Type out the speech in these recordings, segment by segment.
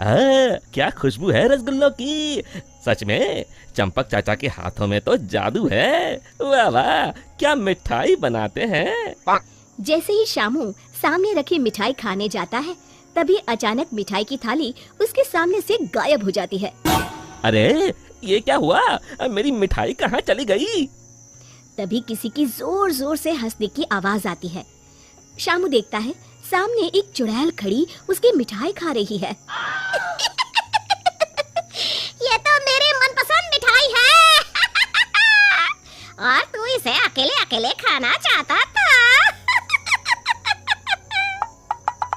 क्या खुशबू है रसगुल्लों की। सच में चंपक चाचा के हाथों में तो जादू है। वाह वाह, क्या मिठाई बनाते हैं। जैसे ही शामू सामने रखी मिठाई खाने जाता है, तभी अचानक मिठाई की थाली उसके सामने से गायब हो जाती है। अरे ये क्या हुआ, मेरी मिठाई कहाँ चली गई। तभी किसी की जोर जोर से हंसने की आवाज आती है। शामू देखता है सामने एक चुड़ैल खड़ी उसकी मिठाई खा रही है। ये तो मेरी मनपसंद मिठाई है। और तू इसे अकेले अकेले खाना चाहता था।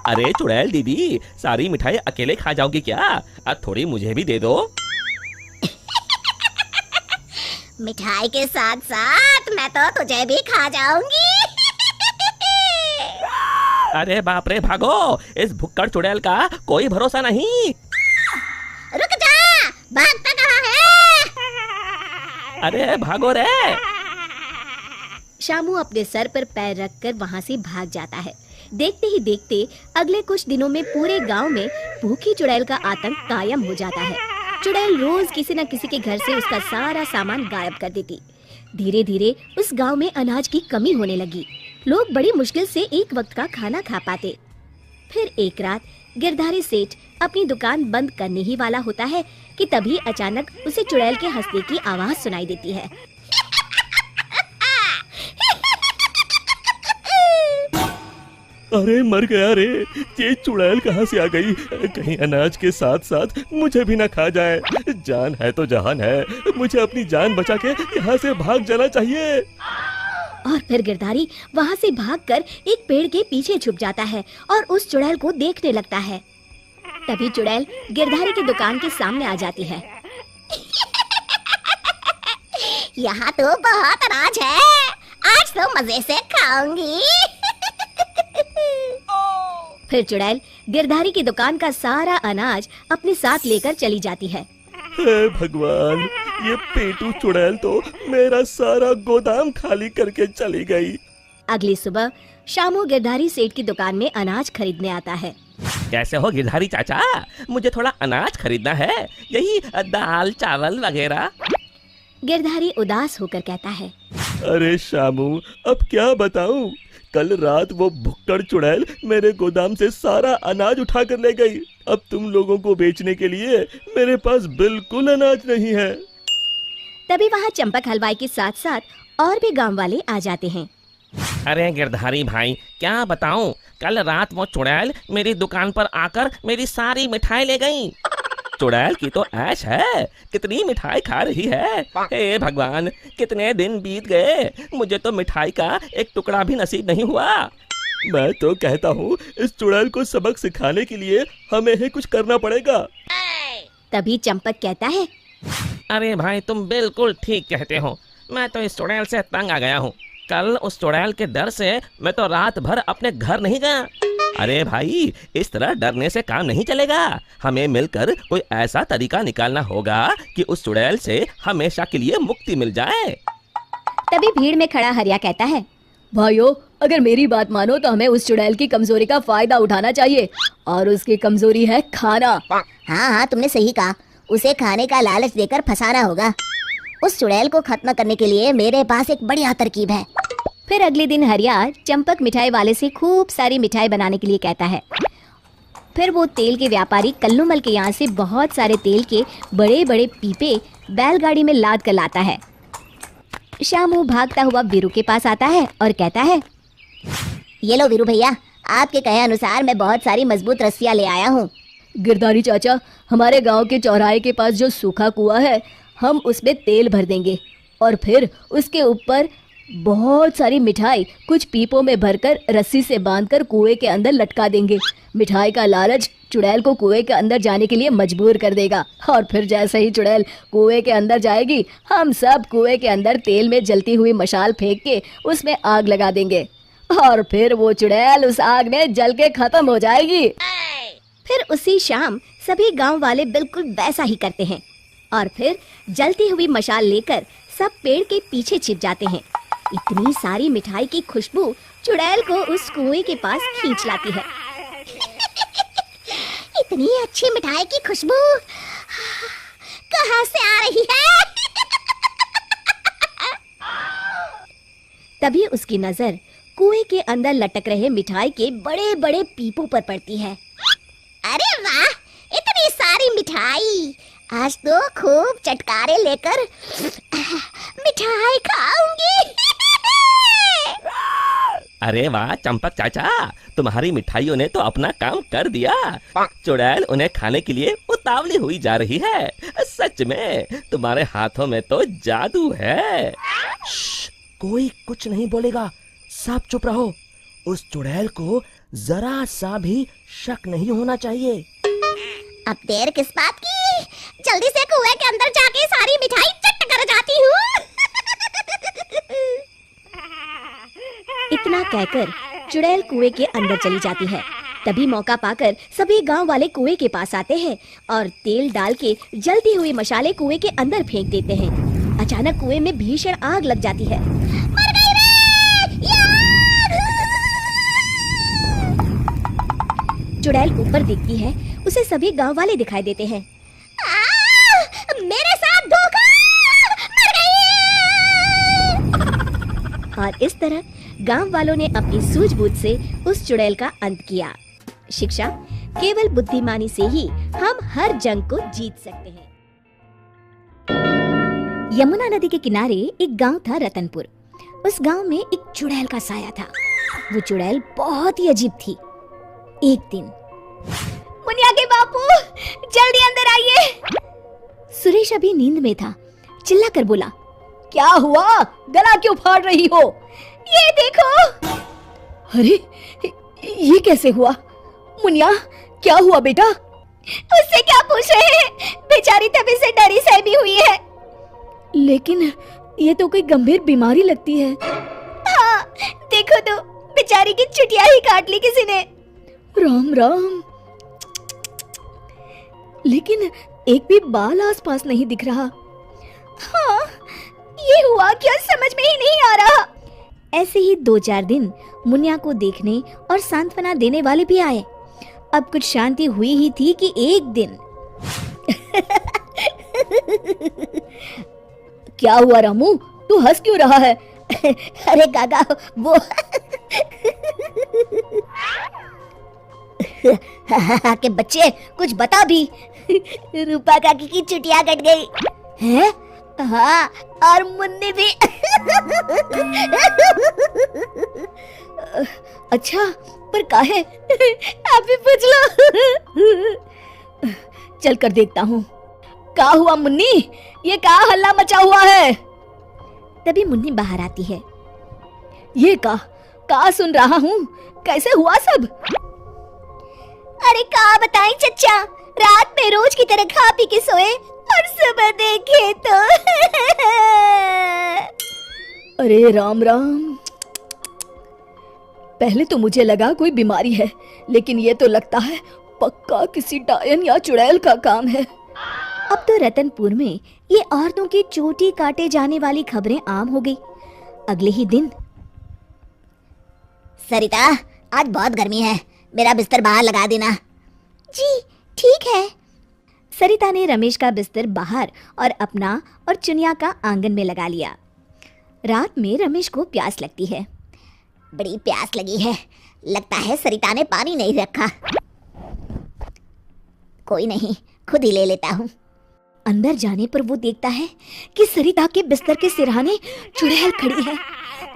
अरे चुड़ैल दीदी, सारी मिठाई अकेले खा जाओगी क्या। अब थोड़ी मुझे भी दे दो। मिठाई के साथ साथ मैं तो तुझे भी खा जाऊंगी। अरे बाप रे, भागो, इस भुक्कड़ चुड़ैल का कोई भरोसा नहीं। रुक जा, भागता कहाँ है। अरे भागो रे। शामू अपने सर पर पैर रखकर वहाँ से भाग जाता है। देखते ही देखते अगले कुछ दिनों में पूरे गांव में भूखी चुड़ैल का आतंक कायम हो जाता है। चुड़ैल रोज किसी न किसी के घर से उसका सारा सामान गायब कर देती। धीरे धीरे उस गांव में अनाज की कमी होने लगी। लोग बड़ी मुश्किल से एक वक्त का खाना खा पाते। फिर एक रात गिरधारी सेठ अपनी दुकान बंद करने ही वाला होता है कि तभी अचानक उसे चुड़ैल के हंसने की आवाज सुनाई देती है। अरे मर गया रे, ये चुड़ैल कहाँ से आ गई। कहीं अनाज के साथ साथ मुझे भी ना खा जाए। जान है तो जहान है, मुझे अपनी जान बचा के यहाँ से भाग जाना चाहिए। और फिर गिरधारी वहाँ से भागकर एक पेड़ के पीछे छुप जाता है और उस चुड़ैल को देखने लगता है। तभी चुड़ैल गिरधारी की दुकान के सामने आ जाती है। यहाँ तो बहुत अनाज है, आज तो मजे से खाऊंगी। फिर चुड़ैल गिरधारी की दुकान का सारा अनाज अपने साथ लेकर चली जाती है। हे भगवान, ये पेटू चुड़ैल तो मेरा सारा गोदाम खाली करके चली गई। अगली सुबह शामू गिरधारी सेठ की दुकान में अनाज खरीदने आता है। कैसे हो गिरधारी चाचा, मुझे थोड़ा अनाज खरीदना है, यही दाल चावल वगैरह। गिरधारी उदास होकर कहता है, अरे शामू, अब क्या बताऊं, कल रात वो भुक्कड़ चुड़ैल मेरे गोदाम से सारा अनाज उठा कर ले गई। अब तुम लोगों को बेचने के लिए मेरे पास बिल्कुल अनाज नहीं है। तभी वहाँ चंपक हलवाई के साथ साथ और भी गांव वाले आ जाते हैं। अरे गिरधारी भाई, क्या बताऊं, कल रात वो चुड़ैल मेरी दुकान पर आकर मेरी सारी मिठाई ले गई। चुड़ैल की तो ऐश है, कितनी मिठाई खा रही है। हे भगवान, कितने दिन बीत गए, मुझे तो मिठाई का एक टुकड़ा भी नसीब नहीं हुआ। मैं तो कहता हूँ इस चुड़ैल को सबक सिखाने के लिए हमें ही कुछ करना पड़ेगा। तभी चंपक कहता है, अरे भाई, तुम बिल्कुल ठीक कहते हो, मैं तो इस चुड़ैल से तंग आ गया हूँ। कल उस चुड़ैल के डर से मैं तो रात भर अपने घर नहीं गया। अरे भाई, इस तरह डरने से काम नहीं चलेगा, हमें मिलकर कोई ऐसा तरीका निकालना होगा कि उस चुड़ैल से हमेशा के लिए मुक्ति मिल जाए। तभी भीड़ में खड़ा हरिया कहता है, भाइयों, अगर मेरी बात मानो तो हमें उस चुड़ैल की कमजोरी का फायदा उठाना चाहिए, और उसकी कमजोरी है खाना। हाँ, तुमने सही कहा, उसे खाने का लालच देकर फंसाना होगा। उस चुड़ैल को खत्म करने के लिए मेरे पास एक बढ़िया तरकीब है। फिर अगले दिन हरिया चंपक मिठाई वाले से खूब सारी मिठाई बनाने के लिए कहता है। फिर वो तेल के व्यापारी कल्लूमल के यहाँ से बहुत सारे तेल के बड़े बड़े पीपे बैलगाड़ी में लाद कर लाता है। शामू भागता हुआ वीरू के पास आता है और कहता है, ये लो वीरू भैया, आपके कहे अनुसार मैं बहुत सारी मजबूत रस्सियाँ ले आया हूँ। गिरधारी चाचा, हमारे गांव के चौराहे के पास जो सूखा कुआं है, हम उसमें तेल भर देंगे और फिर उसके ऊपर बहुत सारी मिठाई कुछ पीपों में भरकर रस्सी से बांधकर कुएं के अंदर लटका देंगे। मिठाई का लालच चुड़ैल को कुएं के अंदर जाने के लिए मजबूर कर देगा, और फिर जैसे ही चुड़ैल कुएं के अंदर जाएगी, हम सब कुएं के अंदर तेल में जलती हुई मशाल फेंक के उसमें आग लगा देंगे, और फिर वो चुड़ैल उस आग में जल के खत्म हो जाएगी। फिर उसी शाम सभी गांव वाले बिल्कुल वैसा ही करते हैं, और फिर जलती हुई मशाल लेकर सब पेड़ के पीछे छिप जाते हैं। इतनी सारी मिठाई की खुशबू चुड़ैल को उस कुएं के पास खींच लाती है। इतनी अच्छी मिठाई की खुशबू कहाँ से आ रही है? तभी उसकी नजर कुएं के अंदर लटक रहे मिठाई के बड़े बड़े पीपों पर पड़ती है। अरे वाह, इतनी सारी मिठाई! आज तो खूब चटकारे लेकर मिठाई खाऊंगी। अरे वाह चंपक चाचा, तुम्हारी मिठाइयों ने तो अपना काम कर दिया। चुड़ैल उन्हें खाने के लिए उतावली हुई जा रही है। सच में तुम्हारे हाथों में तो जादू है। कोई कुछ नहीं बोलेगा, सब चुप रहो। उस चुड़ैल को जरा सा भी शक नहीं होना चाहिए। अब देर किस बात की? जल्दी से कुएं के अंदर जाके सारी मिठाई चट कर जाती हूँ। इतना कहकर चुड़ैल कुएं के अंदर चली जाती है। तभी मौका पाकर सभी गांव वाले कुएं के पास आते हैं और तेल डाल के जलती हुई मशाले कुएं के अंदर फेंक देते हैं। अचानक कुएं में भीषण आग लग जाती है। मर गई रे! चुड़ैल ऊपर देखती है, उसे सभी गांव वाले दिखाई देते हैं। मेरे साथ धोखा! मर गई! और इस तरह गांव वालों ने अपनी सूझबूझ से उस चुड़ैल का अंत किया। शिक्षा, केवल बुद्धिमानी से ही हम हर जंग को जीत सकते हैं। यमुना नदी के किनारे एक गांव था, रतनपुर। उस गांव में एक चुड़ैल का साया था। वो चुड़ैल बहुत ही अजीब थी। एक दिन, मुनिया के बापू, जल्दी अंदर आइए। सुरेश अभी नींद में था, चिल्लाकर बोला, क्या हुआ? गला क्यों फाड़ रही हो? ये देखो। अरे, ये कैसे हुआ? मुनिया, क्या हुआ बेटा? उससे क्या पूछ रहे हैं? बेचारी तभी से डरी सहमी हुई है। लेकिन ये तो कोई गंभीर बीमारी लगती है। हाँ, देखो तो, बेचारी की चुटिया ही काट ली किसी ने। राम राम। लेकिन एक भी बाल आसपास नहीं दिख रहा। हाँ, ये हुआ क्या समझ में ही नहीं आ रहा। ऐसे ही 2-4 दिन मुनिया को देखने और सांत्वना देने वाले भी आए। अब कुछ शांति हुई ही थी कि एक दिन क्या हुआ रामू, तू हंस क्यों रहा है? अरे काका, वो के बच्चे, कुछ बता भी। रूपा काकी की चुटिया कट गई है। हाँ, और मुन्नी भी। अच्छा, पर काहे? आप भी पूछ लो। चल कर देखता हूँ। क्या हुआ मुन्नी? ये क्या हल्ला मचा हुआ है? तभी मुन्नी बाहर आती है। ये का सुन रहा हूँ? कैसे हुआ सब? अरे क्या बताएं चच्चा, रात में रोज की तरह खा पी के सोए और सुबह देखे तो अरे राम राम। पहले तो मुझे लगा कोई बीमारी है, लेकिन ये तो लगता है पक्का किसी डायन या चुड़ैल का काम है। अब तो रतनपुर में ये औरतों की चोटी काटे जाने वाली खबरें आम हो गई। अगले ही दिन, सरिता, आज बहुत गर्मी है, मेरा बिस्तर बाहर लगा देना। जी ठीक है। सरिता ने रमेश का बिस्तर बाहर और अपना और चुनिया का आंगन में लगा लिया। रात में रमेश को प्यास लगती है। बड़ी प्यास लगी है, लगता है सरिता ने पानी नहीं रखा। कोई नहीं, खुद ही ले लेता हूँ। अंदर जाने पर वो देखता है कि सरिता के बिस्तर के सिरहाने चुड़ैल खड़ी है।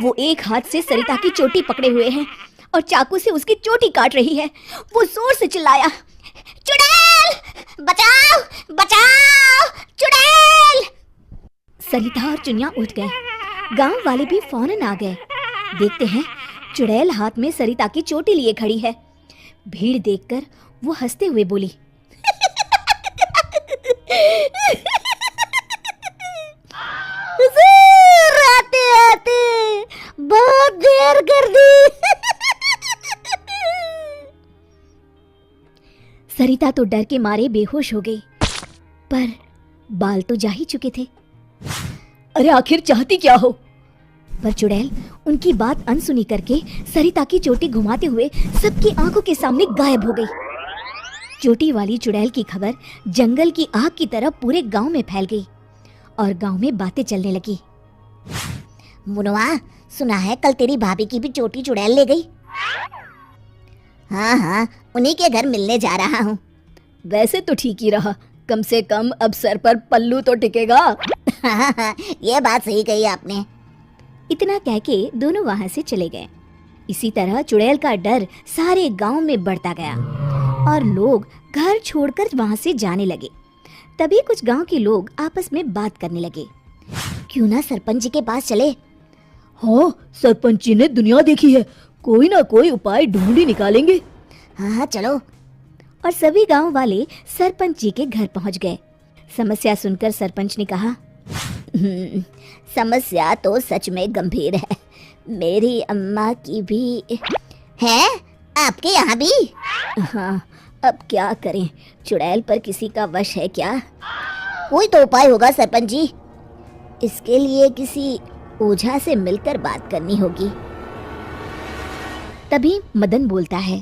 वो एक हाथ से सरिता की चोटी पकड़े हुए है और चाकू से उसकी चोटी काट रही है। वो जोर से चिल्लाया, चुड़ैल, बचाओ बचाओ, चुड़ैल। सरिता और चुनिया उठ गए। गांव वाले भी फौरन आ गए। देखते हैं चुड़ैल हाथ में सरिता की चोटी लिए खड़ी है। भीड़ देखकर वो हंसते हुए बोली, आते आते बहुत देर कर दी। सरिता तो डर के मारे बेहोश हो गई, पर बाल तो जा ही चुके थे। अरे आखिर चाहती क्या हो? पर चुड़ैल उनकी बात अनसुनी करके सरिता की चोटी घुमाते हुए सबकी आंखों के सामने गायब हो गई। चोटी वाली चुड़ैल की खबर जंगल की आग की तरह पूरे गांव में फैल गई और गांव में बातें चलने लगी। मुनवा, सुना है कल तेरी भाभी की भी चोटी चुड़ैल ले गई। हाँ हाँ, उन्हीं के घर मिलने जा रहा हूँ। वैसे तो ठीक ही रहा, कम से कम अब सर पर पल्लू तो टिकेगा। ये बात सही कही आपने। इतना कह के दोनों वहां से चले गए। इसी तरह चुड़ैल का डर सारे गांव में बढ़ता गया और लोग घर छोड़कर वहां से जाने लगे। तभी कुछ गांव के लोग आपस में बात करने लगे, क्यों ना सरपंच जी के पास चले। हाँ, सरपंच जी ने दुनिया देखी है, कोई ना कोई उपाय ढूंढ ही निकालेंगे। हाँ चलो। और सभी गांव वाले सरपंच जी के घर पहुंच गए। समस्या सुनकर सरपंच ने कहा, समस्या तो सच में गंभीर है। मेरी अम्मा की भी है, आपके यहाँ भी? हाँ, अब क्या करें, चुड़ैल पर किसी का वश है क्या? कोई तो उपाय होगा सरपंच जी। इसके लिए किसी ओझा से मिलकर बात करनी होगी। तभी मदन बोलता है,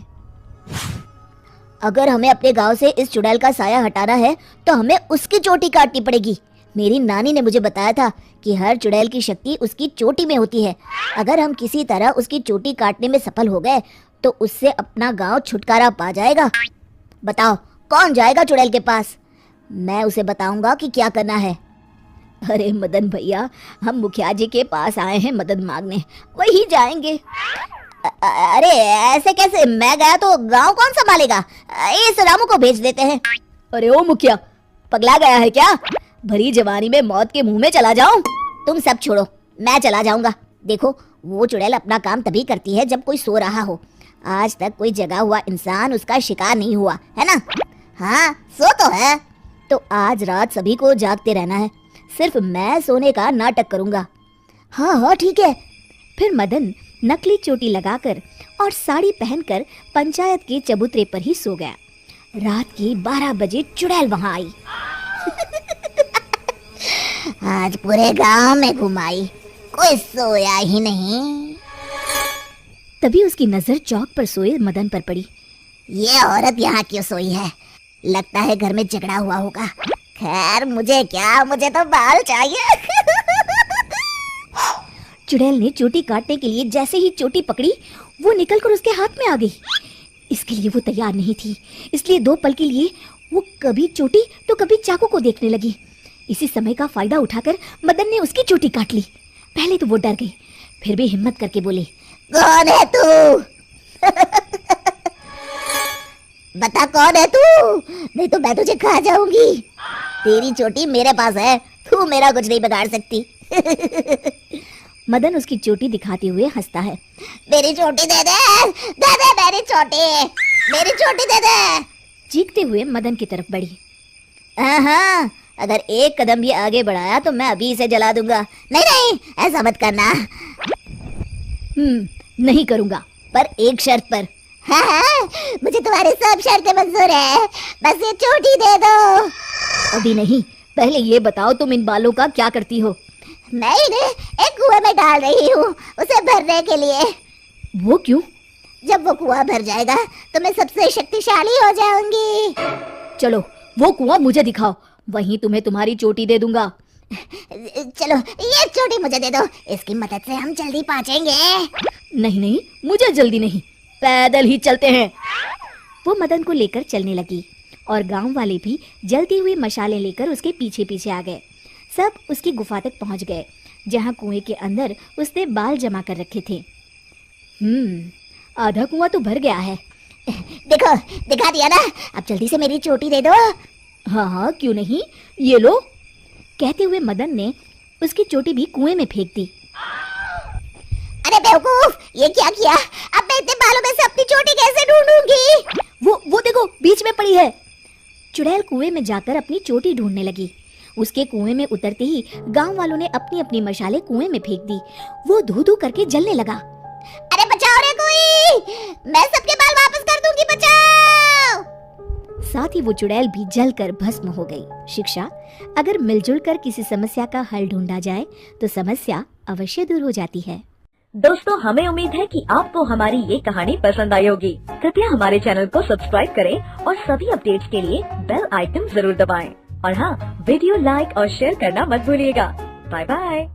अगर हमें अपने गांव से इस चुड़ैल का साया हटाना है तो हमें उसकी चोटी काटनी पड़ेगी। मेरी नानी ने मुझे बताया था कि हर चुड़ैल की शक्ति उसकी चोटी में होती है। अगर हम किसी तरह उसकी चोटी काटने में सफल हो गए तो उससे अपना गांव छुटकारा पा जाएगा। बताओ कौन जाएगा चुड़ैल के पास? मैं उसे बताऊंगा कि क्या करना है। अरे मदन भैया, हम मुखिया जी के पास आए हैं मदद मांगने, वही जाएंगे। अरे ऐसे कैसे? मैं गया तो गांव कौन संभालेगा? इस रामू को भेज देते हैं। अरे ओ मुखिया, पगला गया है क्या? भरी जवानी में मौत के मुंह में चला जाऊं? तुम सब छोड़ो, मैं चला जाऊंगा। देखो, वो चुड़ैल अपना काम तभी करती है जब कोई सो रहा हो। आज तक कोई जगा हुआ इंसान उसका शिकार नहीं हुआ है ना? हाँ, सो तो है। तो आज रात सभी को जागते रहना है, सिर्फ मैं सोने का नाटक करूंगा। हाँ हाँ ठीक है। फिर मदन नकली चोटी लगाकर और साड़ी पहनकर पंचायत के चबूतरे पर ही सो गया। रात के 12 बजे चुड़ैल वहां आई। आज पूरे गांव में घुमाई, कोई सोया ही नहीं। तभी उसकी नजर चौक पर सोए मदन पर पड़ी। ये औरत यहाँ क्यों सोई है? लगता है घर में झगड़ा हुआ होगा। खैर मुझे क्या, मुझे तो बाल चाहिए। चुड़ैल ने चोटी काटने के लिए जैसे ही चोटी पकड़ी, वो निकलकर उसके हाथ में आ गई। इसके लिए वो तैयार नहीं थी, इसलिए 2 पल के लिए वो कभी चोटी तो कभी चाकू को देखने लगी। इसी समय का फायदा उठाकर मदन ने उसकी चोटी काट ली। पहले तो वो डर गई, फिर भी हिम्मत करके बोली, कौन है तू? बता कौन है तू, नहीं तो मैं तुझे खा जाऊंगी। तेरी चोटी मेरे पास है, तू मेरा कुछ नहीं बिगाड़ सकती। मदन उसकी चोटी दिखाते हुए हंसता है। मेरी चोटी दे दे, दे दे मेरी चोटी, मेरी चोटी दे दे। चीखते हुए मदन की तरफ बढ़ी। हाँ, अगर एक कदम भी आगे बढ़ाया तो मैं अभी इसे जला दूंगा। नहीं नहीं, ऐसा मत करना। नहीं करूंगा, पर एक शर्त पर। हाँ, मुझे तुम्हारी सब शर्तें मंजूर है, बस ये चोटी दे दो। अभी नहीं, पहले ये बताओ तुम इन बालों का क्या करती हो? मैं इन्हें एक कुएं में डाल रही हूँ, उसे भरने के लिए। वो क्यों? जब वो कुआं भर जाएगा तो मैं सबसे शक्तिशाली हो जाऊंगी। चलो वो कुआं मुझे दिखाओ, वहीं तुम्हें तुम्हारी चोटी दे दूंगा। चलो ये चोटी मुझे दे दो, इसकी मदद से हम जल्दी पहुंचेंगे। नहीं नहीं, मुझे जल्दी नहीं, पैदल ही चलते हैं। वो मदन को लेकर चलने लगी और गांव वाले भी जलती हुई मशालें लेकर उसके पीछे पीछे आ गए। सब उसकी गुफा तक पहुंच गए, जहां कुएं के अंदर उसने बाल जमा कर रखे थे। आधा कुआं तो भर गया है। देखो, दिखा दिया ना, अब जल्दी से मेरी चोटी दे दो। हाँ हाँ क्यों नहीं, ये लो। कहते हुए मदन ने उसकी चोटी भी कुएं में फेंक दी। अरे बेवकूफ, ये क्या किया? अब मैं इतने बालों में से अपनी चोटी कैसे ढूंढूंगी? वो देखो, बीच में पड़ी है। चुड़ैल कुएं में जाकर अपनी चोटी ढूंढने लगी। उसके कुएं में उतरते ही गांव वालों ने अपनी अपनी मशालें कुएं में फेंक दी। वो धू धू करके जलने लगा। अरे बचाओ रे कोई, मैं सबके बाल वापस कर दूंगी, बचाओ। साथ ही वो चुड़ैल भी जलकर भस्म हो गई। शिक्षा, अगर मिलजुल कर किसी समस्या का हल ढूंढा जाए तो समस्या अवश्य दूर हो जाती है। दोस्तों, हमें उम्मीद है कि आपको हमारी ये कहानी पसंद आई होगी। कृपया हमारे चैनल को सब्सक्राइब करें और सभी अपडेट्स के लिए बेल आइकन जरूर दबाएं। और हाँ, वीडियो लाइक और शेयर करना मत भूलिएगा। Bye bye.